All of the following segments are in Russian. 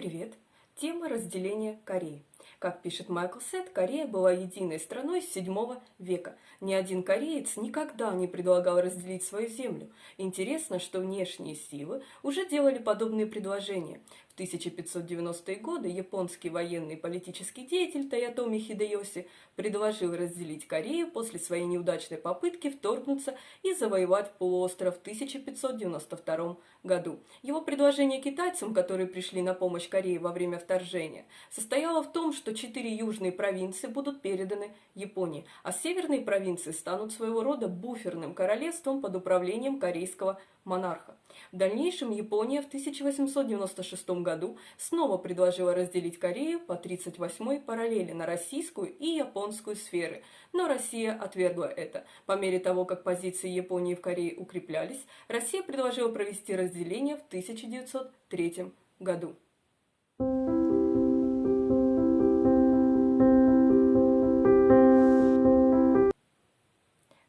Привет! Тема разделения Кореи. Как пишет Майкл Сет, Корея была единой страной с VII века. Ни один кореец никогда не предлагал разделить свою землю. Интересно, что внешние силы уже делали подобные предложения. В 1590-е годы японский военный и политический деятель Тоётоми Хидэёси предложил разделить Корею после своей неудачной попытки вторгнуться и завоевать полуостров в 1592 году. Его предложение китайцам, которые пришли на помощь Корее во время вторжения, состояло в том, что 4 южные провинции будут переданы Японии, а северные провинции станут своего рода буферным королевством под управлением корейского монарха. В дальнейшем Япония в 1896 году снова предложила разделить Корею по 38-й параллели на российскую и японскую сферы, но Россия отвергла это. По мере того, как позиции Японии в Корее укреплялись, Россия предложила провести разделение в 1903 году.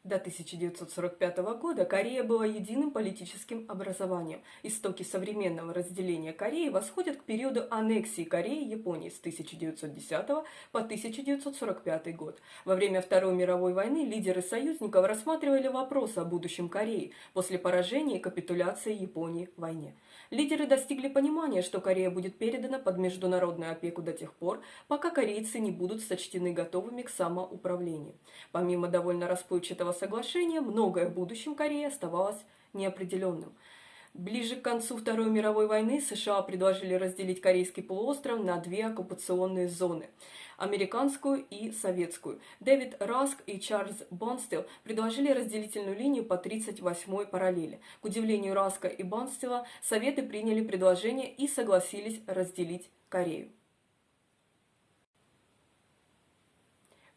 До 1945 года Корея была единым политическим образованием. Истоки современного разделения Кореи восходят к периоду аннексии Кореи Японии с 1910 по 1945 год. Во время Второй мировой войны лидеры союзников рассматривали вопрос о будущем Кореи после поражения и капитуляции Японии в войне. Лидеры достигли понимания, что Корея будет передана под международную опеку до тех пор, пока корейцы не будут сочтены готовыми к самоуправлению. Помимо довольно расплывчатого соглашения, многое в будущем Кореи оставалось неопределенным. Ближе к концу Второй мировой войны США предложили разделить Корейский полуостров на две оккупационные зоны – американскую и советскую. Дэвид Раск и Чарльз Бонстелл предложили разделительную линию по 38-й параллели. К удивлению Раска и Бонстелла, Советы приняли предложение и согласились разделить Корею.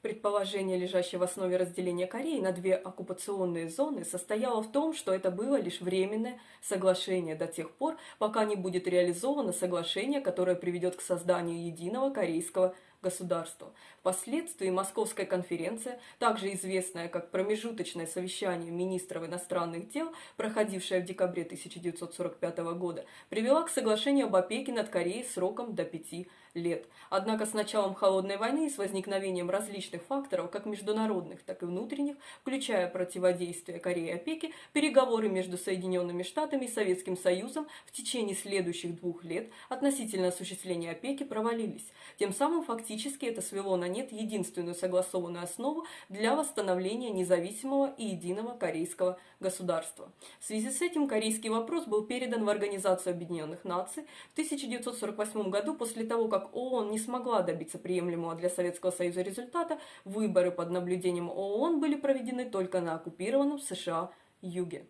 Предположение, лежащее в основе разделения Кореи на две оккупационные зоны, состояло в том, что это было лишь временное соглашение до тех пор, пока не будет реализовано соглашение, которое приведет к созданию единого корейского государства. Впоследствии Московская конференция, также известная как промежуточное совещание министров иностранных дел, проходившее в декабре 1945 года, привела к соглашению об опеке над Кореей сроком до 5 лет. Однако с началом Холодной войны и с возникновением различных факторов, как международных, так и внутренних, включая противодействие Корее опеке, переговоры между Соединенными Штатами и Советским Союзом в течение следующих 2 лет относительно осуществления опеки провалились. Тем самым фактически это свело на нет единственную согласованную основу для восстановления независимого и единого корейского государства. В связи с этим корейский вопрос был передан в Организацию Объединенных Наций в 1948 году после того, как ООН не смогла добиться приемлемого для Советского Союза результата. Выборы под наблюдением ООН были проведены только на оккупированном США юге.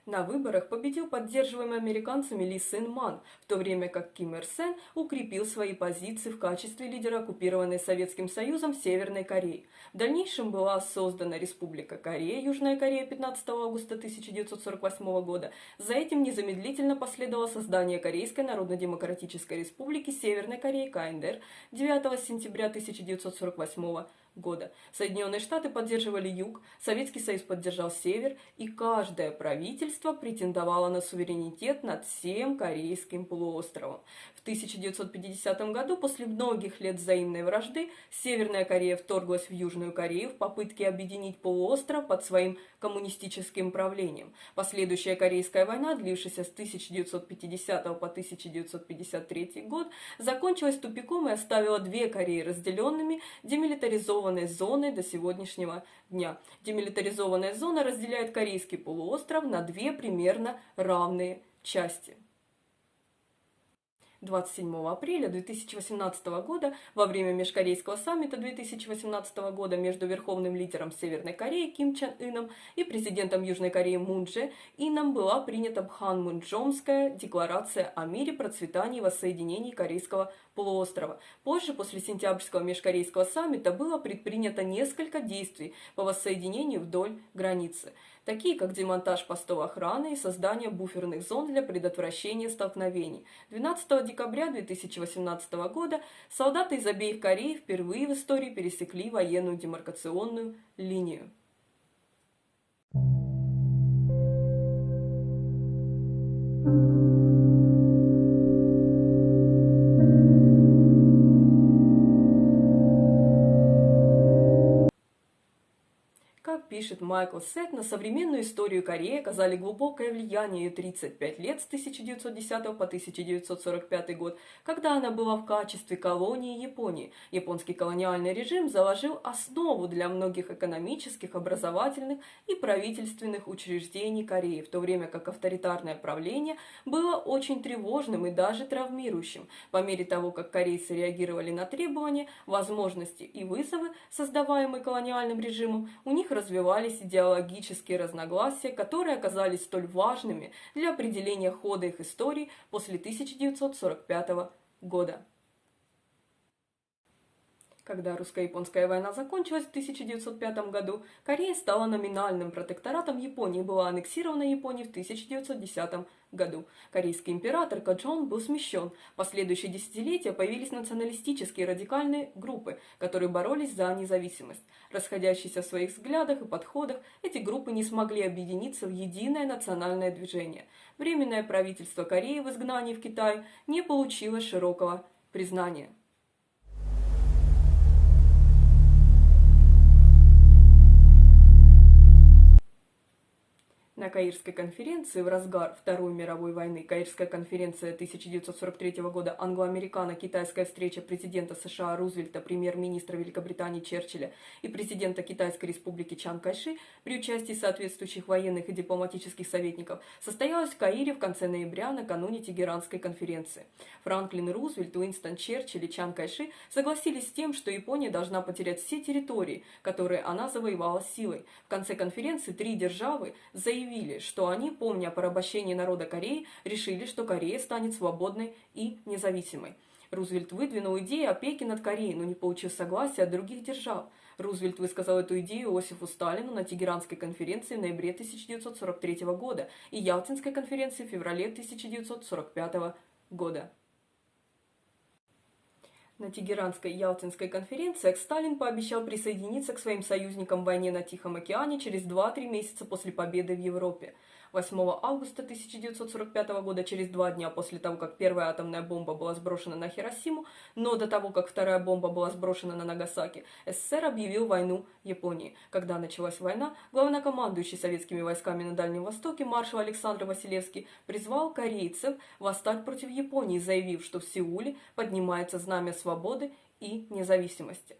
На выборах победил поддерживаемый американцами Ли Сен Ман, в то время как Ким Ир Сен укрепил свои позиции в качестве лидера оккупированной Советским Союзом Северной Кореи. В дальнейшем была создана Республика Корея, Южная Корея 15 августа 1948 года. За этим незамедлительно последовало создание Корейской Народно-Демократической Республики Северной Кореи КНДР 9 сентября 1948 года. Соединенные Штаты поддерживали Юг, Советский Союз поддержал Север, и каждое правительство претендовало на суверенитет над всем Корейским полуостровом. В 1950 году, после многих лет взаимной вражды, Северная Корея вторглась в Южную Корею в попытке объединить полуостров под своим коммунистическим правлением. Последующая Корейская война, длившаяся с 1950 по 1953 год, закончилась тупиком и оставила две Кореи разделенными, демилитаризованной зоной до сегодняшнего дня. Демилитаризованная зона разделяет Корейский полуостров на две примерно равные части. 27 апреля 2018 года во время межкорейского саммита 2018 года между верховным лидером Северной Кореи Ким Чен Ыном и президентом Южной Кореи Мун Дже Ином была принята Пханмунджомская декларация о мире, процветании и воссоединении Корейского полуострова. Позже, после сентябрьского межкорейского саммита, было предпринято несколько действий по воссоединению вдоль границы, такие как демонтаж постов охраны и создание буферных зон для предотвращения столкновений. 12 декабря 2018 года солдаты из обеих Корей впервые в истории пересекли военную демаркационную линию. пишет Майкл Сет, на современную историю Кореи оказали глубокое влияние ее 35 лет с 1910 по 1945 год, когда она была в качестве колонии Японии. Японский колониальный режим заложил основу для многих экономических, образовательных и правительственных учреждений Кореи, в то время как авторитарное правление было очень тревожным и даже травмирующим. По мере того, как корейцы реагировали на требования, возможности и вызовы, создаваемые колониальным режимом, у них развивались идеологические разногласия, которые оказались столь важными для определения хода их истории после 1945 года. Когда русско-японская война закончилась в 1905 году, Корея стала номинальным протекторатом Японии и была аннексирована Японией в 1910 году. Корейский император Каджон был смещен. В последующие десятилетия появились националистические радикальные группы, которые боролись за независимость. Расходящиеся в своих взглядах и подходах, эти группы не смогли объединиться в единое национальное движение. Временное правительство Кореи в изгнании в Китай не получило широкого признания. На Каирской конференции в разгар Второй мировой войны, Каирская конференция 1943 года, англо-американо-китайская встреча президента США Рузвельта, премьер-министра Великобритании Черчилля и президента Китайской республики Чан Кайши при участии соответствующих военных и дипломатических советников состоялась в Каире в конце ноября накануне Тегеранской конференции. Франклин Рузвельт, Уинстон Черчилль и Чан Кайши согласились с тем, что Япония должна потерять все территории, которые она завоевала силой. В конце конференции три державы заявили, что они, помня о порабощении народа Кореи, решили, что Корея станет свободной и независимой. Рузвельт выдвинул идею опеки над Кореей, но не получил согласия от других держав. Рузвельт высказал эту идею Иосифу Сталину на Тегеранской конференции в ноябре 1943 года и Ялтинской конференции в феврале 1945 года. На Тегеранской и Ялтинской конференциях Сталин пообещал присоединиться к своим союзникам в войне на Тихом океане через 2-3 месяца после победы в Европе. 8 августа 1945 года, через 2 дня после того, как первая атомная бомба была сброшена на Хиросиму, но до того, как вторая бомба была сброшена на Нагасаки, СССР объявил войну Японии. Когда началась война, главнокомандующий советскими войсками на Дальнем Востоке маршал Александр Василевский призвал корейцев восстать против Японии, заявив, что в Сеуле поднимается знамя свободы и независимости.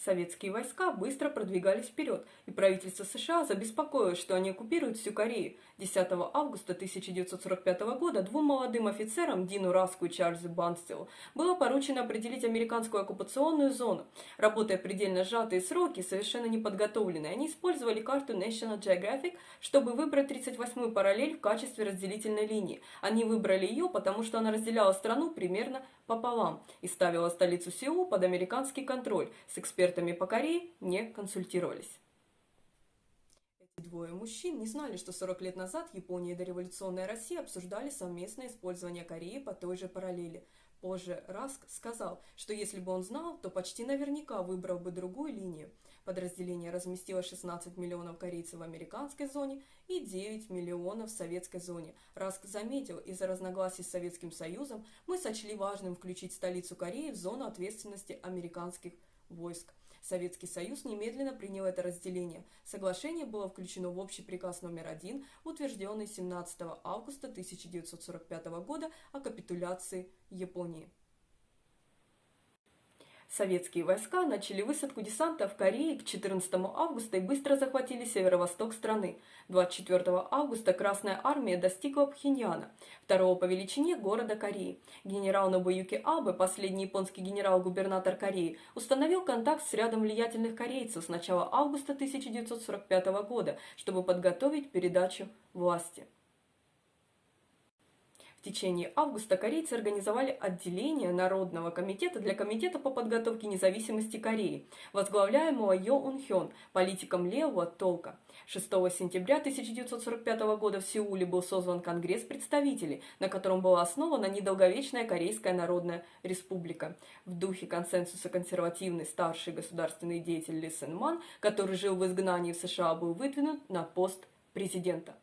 Советские войска быстро продвигались вперед, и правительство США забеспокоилось, что они оккупируют всю Корею. 10 августа 1945 года двум молодым офицерам, Дину Раску и Чарльзу Банстилу, было поручено определить американскую оккупационную зону. Работая в предельно сжатые сроки, совершенно неподготовленные, они использовали карту National Geographic, чтобы выбрать 38-ю параллель в качестве разделительной линии. Они выбрали ее, потому что она разделяла страну примерно пополам и ставила столицу Сеул под американский контроль. С экспертами по Корее не консультировались. Эти двое мужчин не знали, что 40 лет назад Япония и дореволюционная Россия обсуждали совместное использование Кореи по той же параллели. Позже Раск сказал, что если бы он знал, то почти наверняка выбрал бы другую линию. Подразделение разместило 16 миллионов корейцев в американской зоне и 9 миллионов в советской зоне. Раск заметил, из-за разногласий с Советским Союзом мы сочли важным включить столицу Кореи в зону ответственности американских войск. Советский Союз немедленно принял это разделение. Соглашение было включено в общий приказ номер 1, утвержденный 17 августа 1945 года о капитуляции Японии. Советские войска начали высадку десанта в Корее к 14 августа и быстро захватили северо-восток страны. 24 августа Красная армия достигла Пхеньяна, второго по величине города Кореи. Генерал Нобуюки Абе, последний японский генерал-губернатор Кореи, установил контакт с рядом влиятельных корейцев с начала августа 1945 года, чтобы подготовить передачу власти. В течение августа корейцы организовали отделение Народного комитета для Комитета по подготовке независимости Кореи, возглавляемого Йо Ун Хён, политиком левого толка. 6 сентября 1945 года в Сеуле был созван Конгресс представителей, на котором была основана недолговечная Корейская Народная Республика. В духе консенсуса консервативный старший государственный деятель Ли Сен Ман, который жил в изгнании в США, был выдвинут на пост президента.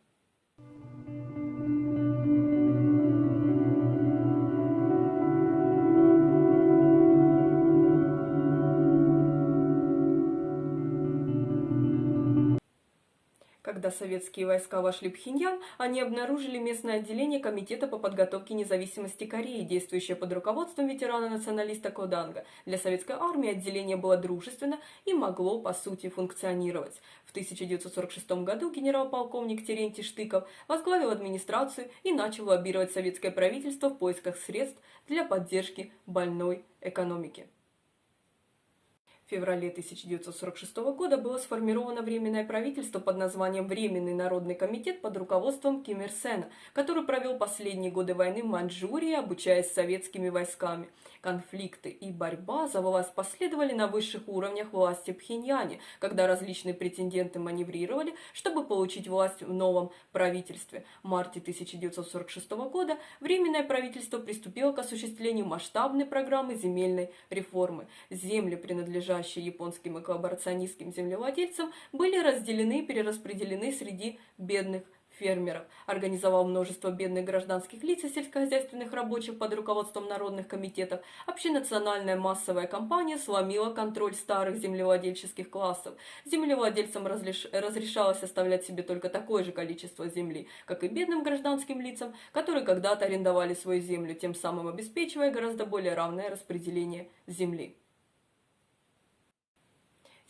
Когда советские войска вошли в Пхеньян, они обнаружили местное отделение Комитета по подготовке независимости Кореи, действующее под руководством ветерана-националиста Коданга. Для советской армии отделение было дружественно и могло, по сути, функционировать. В 1946 году генерал-полковник Терентий Штыков возглавил администрацию и начал лоббировать советское правительство в поисках средств для поддержки больной экономики. В феврале 1946 года было сформировано Временное правительство под названием Временный народный комитет под руководством Ким Ир Сена, который провел последние годы войны в Маньчжурии, обучаясь советскими войсками. Конфликты и борьба за власть последовали на высших уровнях власти в Пхеньяне, когда различные претенденты маневрировали, чтобы получить власть в новом правительстве. В марте 1946 года Временное правительство приступило к осуществлению масштабной программы земельной реформы. Земли, принадлежащие японским и коллаборационистским землевладельцам, были разделены и перераспределены среди бедных фермеров. Организовал множество бедных гражданских лиц и сельскохозяйственных рабочих под руководством народных комитетов. Общенациональная массовая кампания сломила контроль старых землевладельческих классов. Землевладельцам разрешалось оставлять себе только такое же количество земли, как и бедным гражданским лицам, которые когда-то арендовали свою землю, тем самым обеспечивая гораздо более равное распределение земли.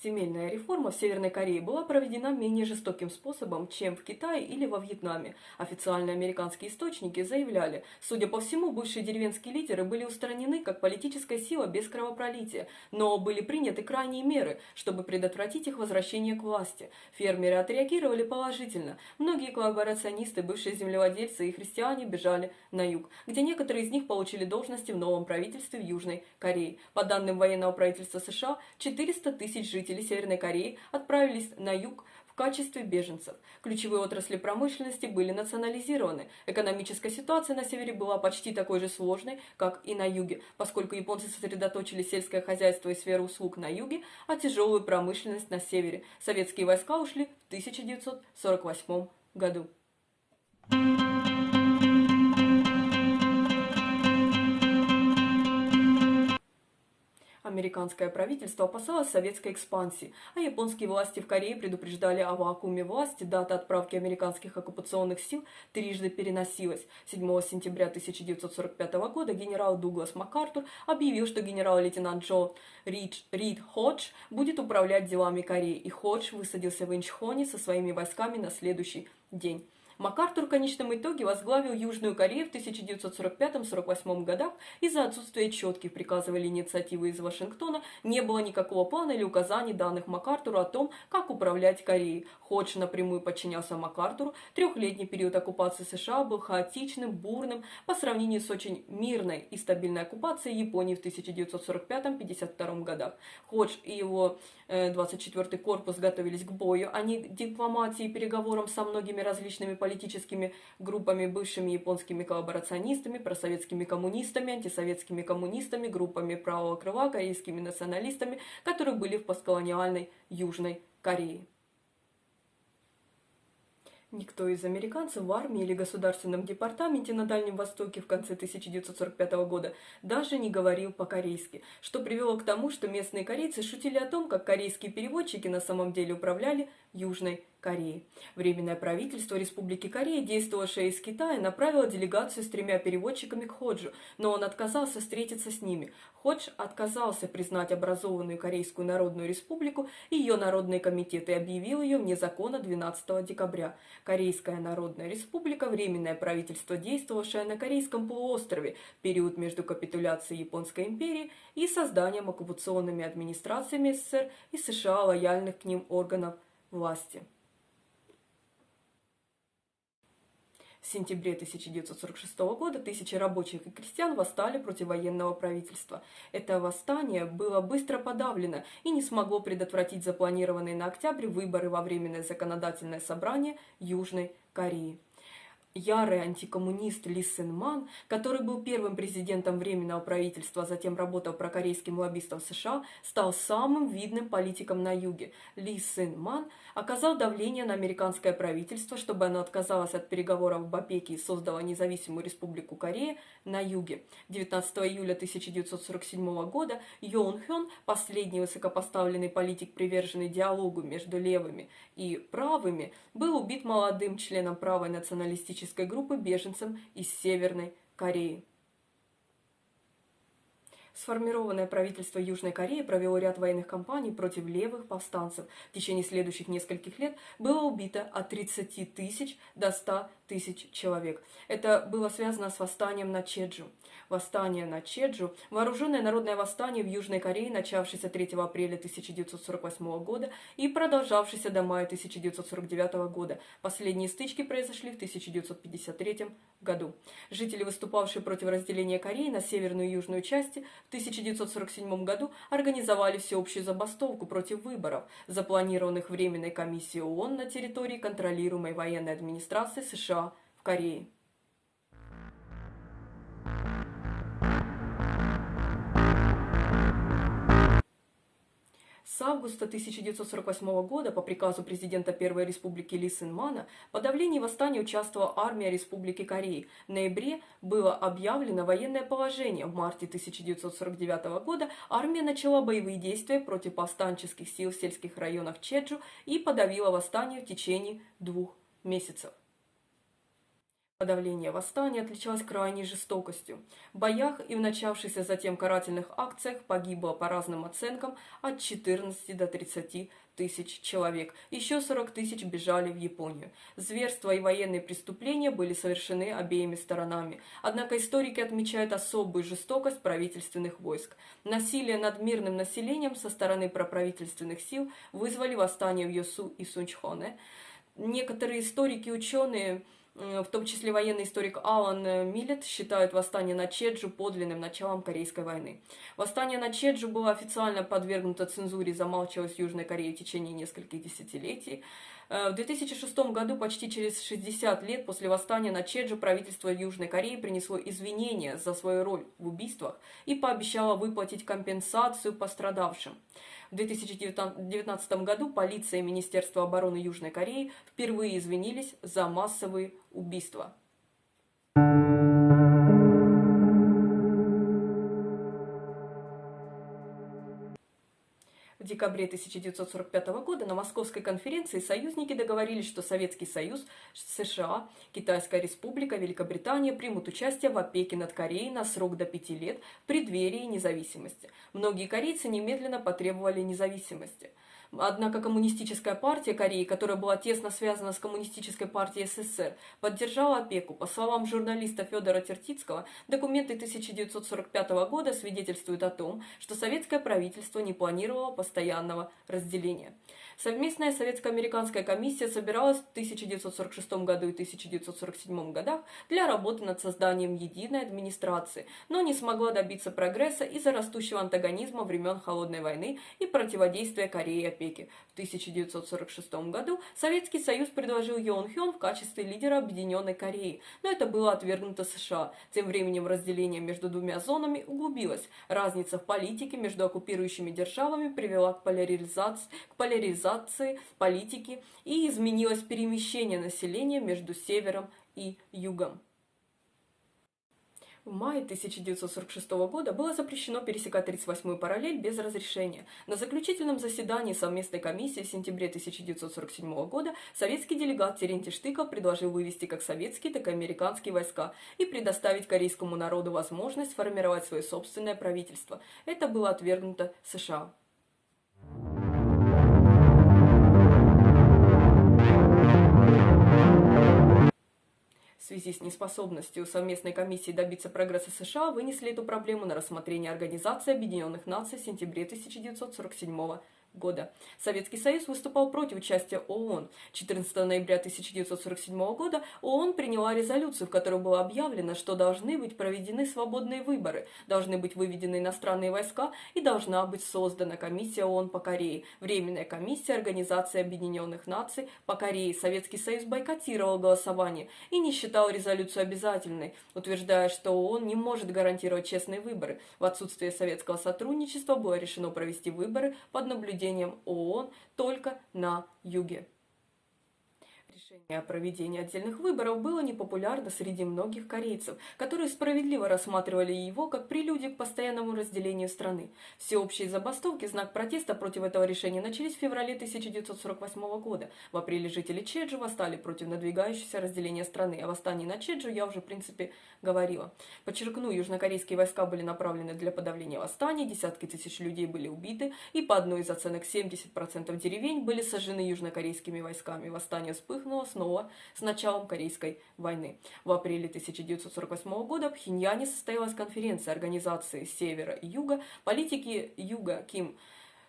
Земельная реформа в Северной Корее была проведена менее жестоким способом, чем в Китае или во Вьетнаме. Официальные американские источники заявляли, судя по всему, бывшие деревенские лидеры были устранены как политическая сила без кровопролития, но были приняты крайние меры, чтобы предотвратить их возвращение к власти. Фермеры отреагировали положительно. Многие коллаборационисты, бывшие землевладельцы и христиане бежали на юг, где некоторые из них получили должности в новом правительстве в Южной Корее. По данным военного правительства США, 400 тысяч жителей Северной Кореи отправились на юг в качестве беженцев. Ключевые отрасли промышленности были национализированы. Экономическая ситуация на севере была почти такой же сложной, как и на юге, поскольку японцы сосредоточили сельское хозяйство и сферу услуг на юге, а тяжелую промышленность на севере. Советские войска ушли в 1948 году. Американское правительство опасалось советской экспансии, а японские власти в Корее предупреждали о вакууме власти. Дата отправки американских оккупационных сил трижды переносилась. 7 сентября 1945 года генерал Дуглас МакАртур объявил, что генерал-лейтенант Джо Рид Ходж будет управлять делами Кореи, и Ходж высадился в Инчхоне со своими войсками на следующий день. МакАртур в конечном итоге возглавил Южную Корею в 1945-48 годах. Из-за отсутствия четких приказов или инициативы из Вашингтона не было никакого плана или указаний, данных МакАртуру о том, как управлять Кореей. Ходж напрямую подчинялся МакАртуру. Трехлетний период оккупации США был хаотичным, бурным по сравнению с очень мирной и стабильной оккупацией Японии в 1945-52 годах. Ходж и его 24-й корпус готовились к бою, а не к дипломатии и переговорам со многими различными политическими группами, бывшими японскими коллаборационистами, просоветскими коммунистами, антисоветскими коммунистами, группами правого крыла, корейскими националистами, которые были в постколониальной Южной Корее. Никто из американцев в армии или государственном департаменте на Дальнем Востоке в конце 1945 года даже не говорил по-корейски, что привело к тому, что местные корейцы шутили о том, как корейские переводчики на самом деле управляли Южной Кореей. Временное правительство Республики Корея, действовавшее из Китая, направило делегацию с 3 переводчиками к Ходжу, но он отказался встретиться с ними. Ходж отказался признать образованную Корейскую Народную Республику и ее народные комитеты и объявил ее вне закона 12 декабря. Корейская Народная Республика – временное правительство, действовавшее на Корейском полуострове в период между капитуляцией Японской империи и созданием оккупационными администрациями СССР и США лояльных к ним органов власти. В сентябре 1946 года тысячи рабочих и крестьян восстали против военного правительства. Это восстание было быстро подавлено и не смогло предотвратить запланированные на октябрь выборы во Временное законодательное собрание Южной Кореи. Ярый антикоммунист Ли Сын Ман, который был первым президентом Временного правительства, а затем работал прокорейским лоббистом США, стал самым видным политиком на юге. Ли Сын Ман оказал давление на американское правительство, чтобы оно отказалось от переговоров в ОПЕКе и создало независимую республику Корея на юге. 19 июля 1947 года Йон Хён, последний высокопоставленный политик, приверженный диалогу между левыми и правыми, был убит молодым членом правой националистической группы беженцем из Северной Кореи. Сформированное правительство Южной Кореи провело ряд военных кампаний против левых повстанцев. В течение следующих нескольких лет было убито от 30 тысяч до 100 тысяч человек. Это было связано с восстанием на Чеджу. Восстание на Чеджу – вооруженное народное восстание в Южной Корее, начавшееся 3 апреля 1948 года и продолжавшееся до мая 1949 года. Последние стычки произошли в 1953 году. Жители, выступавшие против разделения Кореи на северную и южную части, в 1947 году организовали всеобщую забастовку против выборов, запланированных Временной комиссией ООН на территории контролируемой военной администрации США в Корее. С августа 1948 года по приказу президента Первой Республики Ли Сын Мана в подавлении восстания участвовала армия Республики Кореи. В ноябре было объявлено военное положение. В марте 1949 года армия начала боевые действия против повстанческих сил в сельских районах Чеджу и подавила восстание в течение 2 месяцев. Подавление восстания отличалось крайней жестокостью. В боях и в начавшихся затем карательных акциях погибло по разным оценкам от 14 до 30 тысяч человек. Еще 40 тысяч бежали в Японию. Зверства и военные преступления были совершены обеими сторонами. Однако историки отмечают особую жестокость правительственных войск. Насилие над мирным населением со стороны проправительственных сил вызвали восстание в Йосу и Сунчхоне. Некоторые историки и ученые, в том числе военный историк Алан Миллет, считают восстание на Чеджу подлинным началом Корейской войны. Восстание на Чеджу было официально подвергнуто цензуре и замалчивалось в Южной Корее в течение нескольких десятилетий. В 2006 году, почти через 60 лет после восстания на Чеджу, правительство Южной Кореи принесло извинения за свою роль в убийствах и пообещало выплатить компенсацию пострадавшим. В 2019 году полиция и Министерство обороны Южной Кореи впервые извинились за массовые убийства. В декабре 1945 года на Московской конференции союзники договорились, что Советский Союз, США, Китайская Республика, Великобритания примут участие в опеке над Кореей на срок до 5 лет в преддверии независимости. Многие корейцы немедленно потребовали независимости. Однако Коммунистическая партия Кореи, которая была тесно связана с Коммунистической партией СССР, поддержала опеку. По словам журналиста Федора Тертицкого, документы 1945 года свидетельствуют о том, что советское правительство не планировало постоянного разделения. Совместная советско-американская комиссия собиралась в 1946 году и 1947 годах для работы над созданием единой администрации, но не смогла добиться прогресса из-за растущего антагонизма времен Холодной войны и противодействия Корее опеке. В 1946 году Советский Союз предложил Йон Хён в качестве лидера Объединенной Кореи, но это было отвергнуто США. Тем временем разделение между двумя зонами углубилось. Разница в политике между оккупирующими державами привела к поляризации политики и изменилось перемещение населения между севером и югом. В мае 1946 года было запрещено пересекать 38-ю параллель без разрешения. На заключительном заседании совместной комиссии в сентябре 1947 года советский делегат Терентий Штыков предложил вывести как советские, так и американские войска и предоставить корейскому народу возможность сформировать свое собственное правительство. Это было отвергнуто США. В связи с неспособностью совместной комиссии добиться прогресса, США вынесли эту проблему на рассмотрение Организации Объединенных Наций в сентябре 1947 года. Советский Союз выступал против участия ООН. 14 ноября 1947 года ООН приняла резолюцию, в которой было объявлено, что должны быть проведены свободные выборы, должны быть выведены иностранные войска и должна быть создана комиссия ООН по Корее, Временная комиссия Организации Объединенных Наций по Корее. Советский Союз бойкотировал голосование и не считал резолюцию обязательной, утверждая, что ООН не может гарантировать честные выборы. В отсутствие советского сотрудничества было решено провести выборы под наблюдением ООН только на юге. Решение о проведении отдельных выборов было непопулярно среди многих корейцев, которые справедливо рассматривали его как прелюдию к постоянному разделению страны. Всеобщие забастовки в знак протеста против этого решения начались в феврале 1948 года. В апреле жители Чеджу восстали против надвигающегося разделения страны. О восстании на Чеджу я уже, в принципе, говорила. Подчеркну, южнокорейские войска были направлены для подавления восстания, десятки тысяч людей были убиты, и по одной из оценок 70% деревень были сожжены южнокорейскими войсками. Восстание вспыхнуло снова с началом Корейской войны. В апреле 1948 года в Пхеньяне состоялась конференция организации Севера и Юга. Политики Юга Ким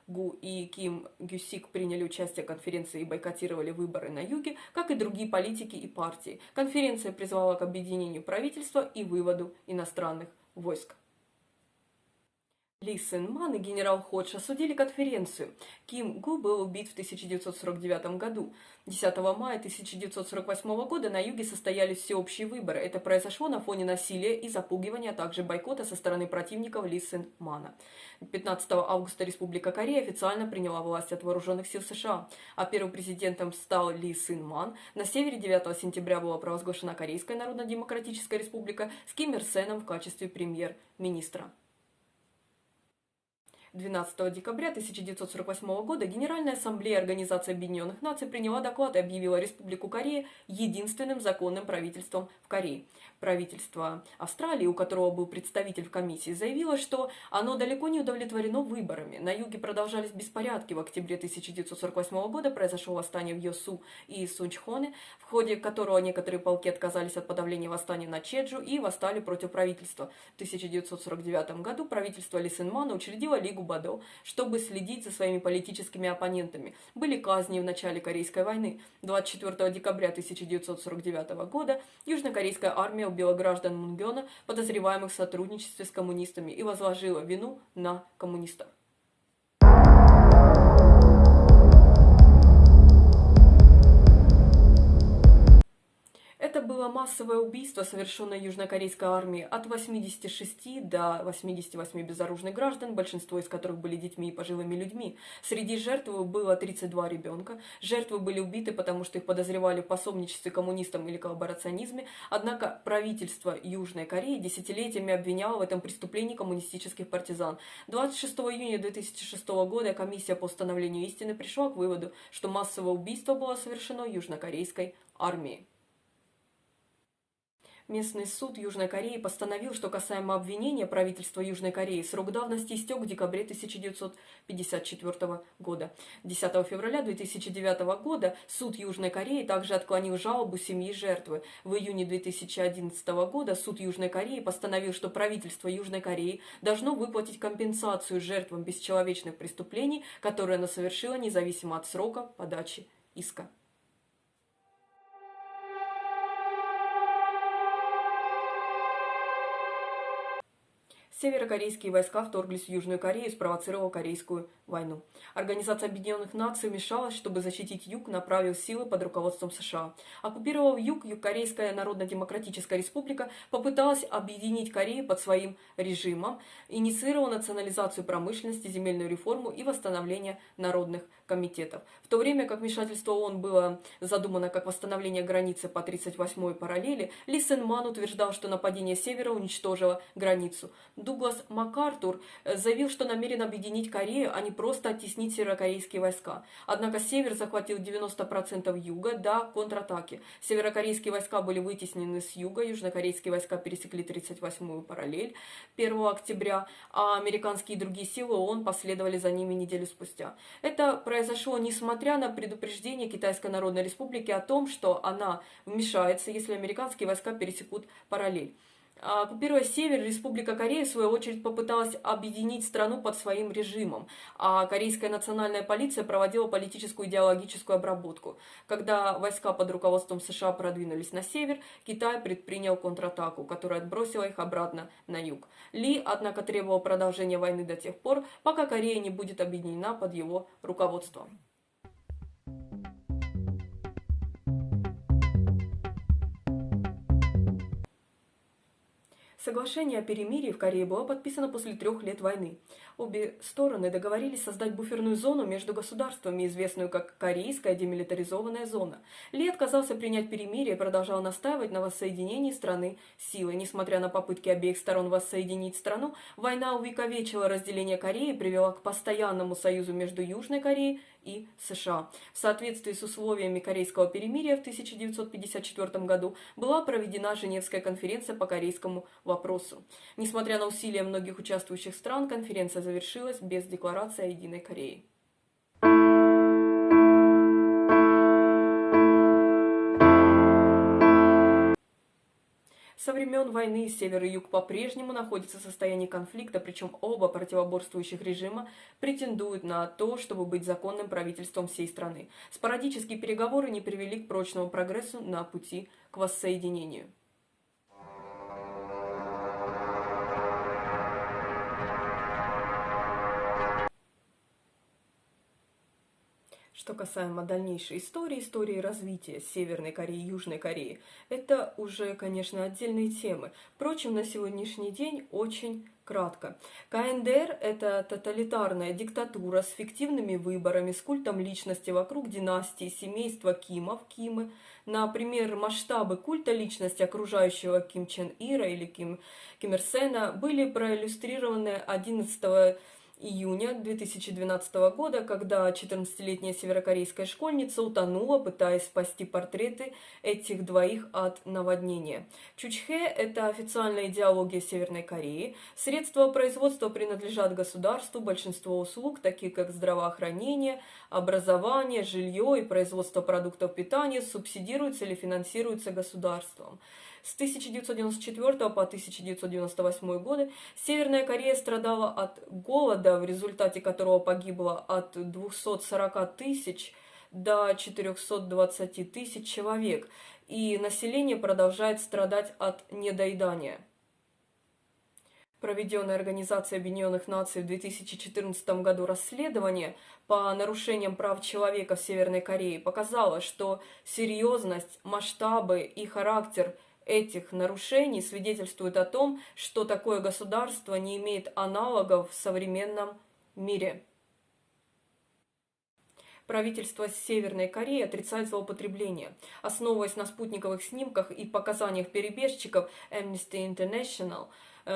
Гу и Ким Гюсик приняли участие в конференции и бойкотировали выборы на юге, как и другие политики и партии. Конференция призвала к объединению правительства и выводу иностранных войск. Ли Сын Ман и генерал Ходж осудили конференцию. Ким Гу был убит в 1949 году. 10 мая 1948 года на юге состоялись всеобщие выборы. Это произошло на фоне насилия и запугивания, а также бойкота со стороны противников Ли Сын Мана. 15 августа Республика Корея официально приняла власть от вооруженных сил США, а первым президентом стал Ли Сын Ман. На севере 9 сентября была провозглашена Корейская Народно-Демократическая Республика с Ким Ир Сеном в качестве премьер-министра. 12 декабря 1948 года Генеральная ассамблея Организации Объединенных Наций приняла доклад и объявила Республику Корея единственным законным правительством в Корее. Правительство Австралии, у которого был представитель в комиссии, заявило, что оно далеко не удовлетворено выборами. На юге продолжались беспорядки. В октябре 1948 года произошло восстание в Йосу и Сунчхоне, в ходе которого некоторые полки отказались от подавления восстания на Чеджу и восстали против правительства. В 1949 году правительство Ли Сын Мана учредило Лигу Бадо, чтобы следить за своими политическими оппонентами. Были казни в начале Корейской войны. 24 декабря 1949 года южнокорейская армия убила граждан Мунгёна, подозреваемых в сотрудничестве с коммунистами, и возложила вину на коммунистов. Это было массовое убийство, совершенное южнокорейской армией. От 86 до 88 безоружных граждан, большинство из которых были детьми и пожилыми людьми. Среди жертв было 32 ребенка. Жертвы были убиты, потому что их подозревали в пособничестве коммунистам или коллаборационизме. Однако правительство Южной Кореи десятилетиями обвиняло в этом преступлении коммунистических партизан. 26 июня 2006 года комиссия по установлению истины пришла к выводу, что массовое убийство было совершено южнокорейской армией. Местный суд Южной Кореи постановил, что касаемо обвинения правительства Южной Кореи, срок давности истек в декабре 1954 года. 10 февраля 2009 года суд Южной Кореи также отклонил жалобу семьи жертвы. В июне 2011 года суд Южной Кореи постановил, что правительство Южной Кореи должно выплатить компенсацию жертвам бесчеловечных преступлений, которые оно совершило независимо от срока подачи иска. Северокорейские войска вторглись в Южную Корею и спровоцировали Корейскую войну. Организация Объединенных Наций вмешалась, чтобы защитить Юг, направив силы под руководством США. Оккупировав Юг, Корейская Народно-Демократическая Республика попыталась объединить Корею под своим режимом, инициировала национализацию промышленности, земельную реформу и восстановление народных комитетов. В то время как вмешательство ООН было задумано как восстановление границы по 38-й параллели, Ли Сын Ман утверждал, что нападение севера уничтожило границу. Дуглас МакАртур заявил, что намерен объединить Корею, а не просто оттеснить северокорейские войска. Однако север захватил 90% юга до контратаки. Северокорейские войска были вытеснены с юга, южнокорейские войска пересекли 38-ю параллель 1 октября, а американские и другие силы ООН последовали за ними неделю спустя. Это произошло несмотря на предупреждение Китайской Народной Республики о том, что она вмешается, если американские войска пересекут параллель. Оккупируя север, Республика Корея, в свою очередь, попыталась объединить страну под своим режимом, а корейская национальная полиция проводила политическую и идеологическую обработку. Когда войска под руководством США продвинулись на север, Китай предпринял контратаку, которая отбросила их обратно на юг. Ли, однако, требовал продолжения войны до тех пор, пока Корея не будет объединена под его руководством. Соглашение о перемирии в Корее было подписано после 3 лет войны. Обе стороны договорились создать буферную зону между государствами, известную как Корейская демилитаризованная зона. Ли отказался принять перемирие и продолжал настаивать на воссоединении страны силой. Несмотря на попытки обеих сторон воссоединить страну, война увековечила разделение Кореи и привела к постоянному союзу между Южной Кореей и США. В соответствии с условиями Корейского перемирия в 1954 году была проведена Женевская конференция по корейскому вопросу. Несмотря на усилия многих участвующих стран, конференция завершилась без декларации о единой Корее. Со времен войны север и юг по-прежнему находятся в состоянии конфликта, причем оба противоборствующих режима претендуют на то, чтобы быть законным правительством всей страны. Спорадические переговоры не привели к прочному прогрессу на пути к воссоединению. Что касаемо дальнейшей истории развития Северной Кореи и Южной Кореи, это уже, конечно, отдельные темы. Впрочем, на сегодняшний день очень кратко. КНДР – это тоталитарная диктатура с фиктивными выборами, с культом личности вокруг династии, семейства Кимов, Кимы. Например, масштабы культа личности окружающего Ким Чен Ира или Ким Ир Сена были проиллюстрированы 11 июня 2012 года, когда 14-летняя северокорейская школьница утонула, пытаясь спасти портреты этих двоих от наводнения. Чучхе – это официальная идеология Северной Кореи. Средства производства принадлежат государству, большинство услуг, такие как здравоохранение, образование, жилье и производство продуктов питания, субсидируются или финансируются государством. С 1994 по 1998 годы Северная Корея страдала от голода, в результате которого погибло от 240 тысяч до 420 тысяч человек, и население продолжает страдать от недоедания. Проведенное Организацией Объединенных Наций в 2014 году расследование по нарушениям прав человека в Северной Корее показало, что серьезность, масштабы и характер этих нарушений свидетельствуют о том, что такое государство не имеет аналогов в современном мире. Правительство Северной Кореи отрицает злоупотребление. Основываясь на спутниковых снимках и показаниях перебежчиков Amnesty International,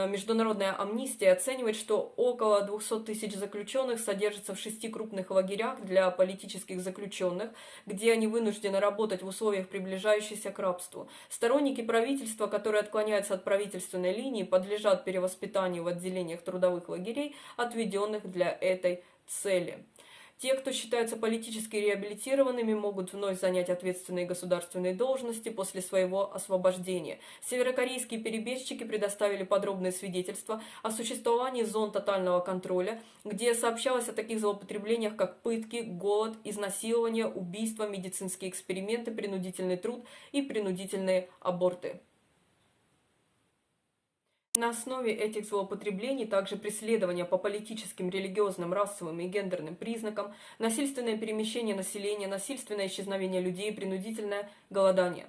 Международная амнистия оценивает, что около 200 тысяч заключенных содержатся в 6 крупных лагерях для политических заключенных, где они вынуждены работать в условиях, приближающихся к рабству. Сторонники правительства, которые отклоняются от правительственной линии, подлежат перевоспитанию в отделениях трудовых лагерей, отведенных для этой цели. Те, кто считаются политически реабилитированными, могут вновь занять ответственные государственные должности после своего освобождения. Северокорейские перебежчики предоставили подробные свидетельства о существовании зон тотального контроля, где сообщалось о таких злоупотреблениях, как пытки, голод, изнасилования, убийства, медицинские эксперименты, принудительный труд и принудительные аборты. На основе этих злоупотреблений также преследования по политическим, религиозным, расовым и гендерным признакам, насильственное перемещение населения, насильственное исчезновение людей, принудительное голодание.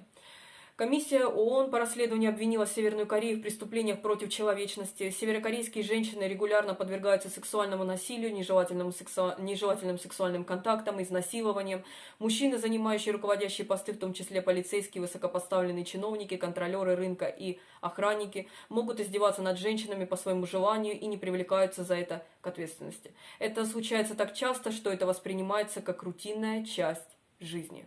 Комиссия ООН по расследованию обвинила Северную Корею в преступлениях против человечности. Северокорейские женщины регулярно подвергаются сексуальному насилию, нежелательным сексуальным контактам, изнасилованиям. Мужчины, занимающие руководящие посты, в том числе полицейские, высокопоставленные чиновники, контролеры рынка и охранники, могут издеваться над женщинами по своему желанию и не привлекаются за это к ответственности. Это случается так часто, что это воспринимается как рутинная часть жизни.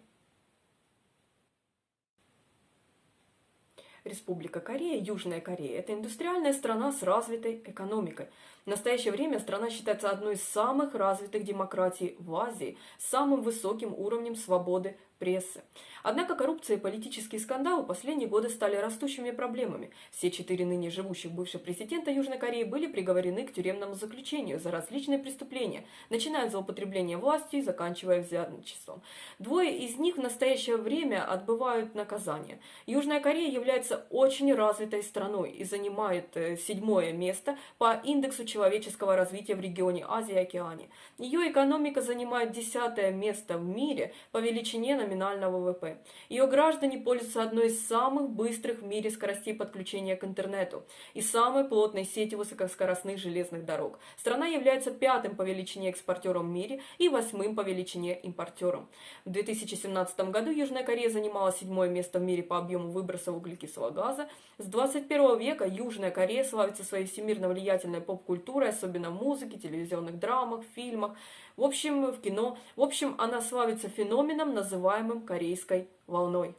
Республика Корея, Южная Корея – это индустриальная страна с развитой экономикой. В настоящее время страна считается одной из самых развитых демократий в Азии, с самым высоким уровнем свободы прессы. Однако коррупция и политические скандалы в последние годы стали растущими проблемами. Все 4 ныне живущих бывших президента Южной Кореи были приговорены к тюремному заключению за различные преступления, начиная от злоупотребления властью и заканчивая взятничеством. 2 из них в настоящее время отбывают наказание. Южная Корея является очень развитой страной и занимает 7-е место по индексу человеческого развития в регионе Азии и Океане. Ее экономика занимает 10-е место в мире по величине номинального ВВП. Ее граждане пользуются одной из самых быстрых в мире скоростей подключения к интернету и самой плотной сетью высокоскоростных железных дорог. Страна является 5-м по величине экспортером в мире и 8-м по величине импортером. В 2017 году Южная Корея занимала 7-е место в мире по объему выбросов углекислого газа. С 21 века Южная Корея славится своей всемирно влиятельной поп-культурой, особенно в музыке, телевизионных драмах, фильмах, в общем, в кино. В общем, она славится феноменом, называемым корейской волной.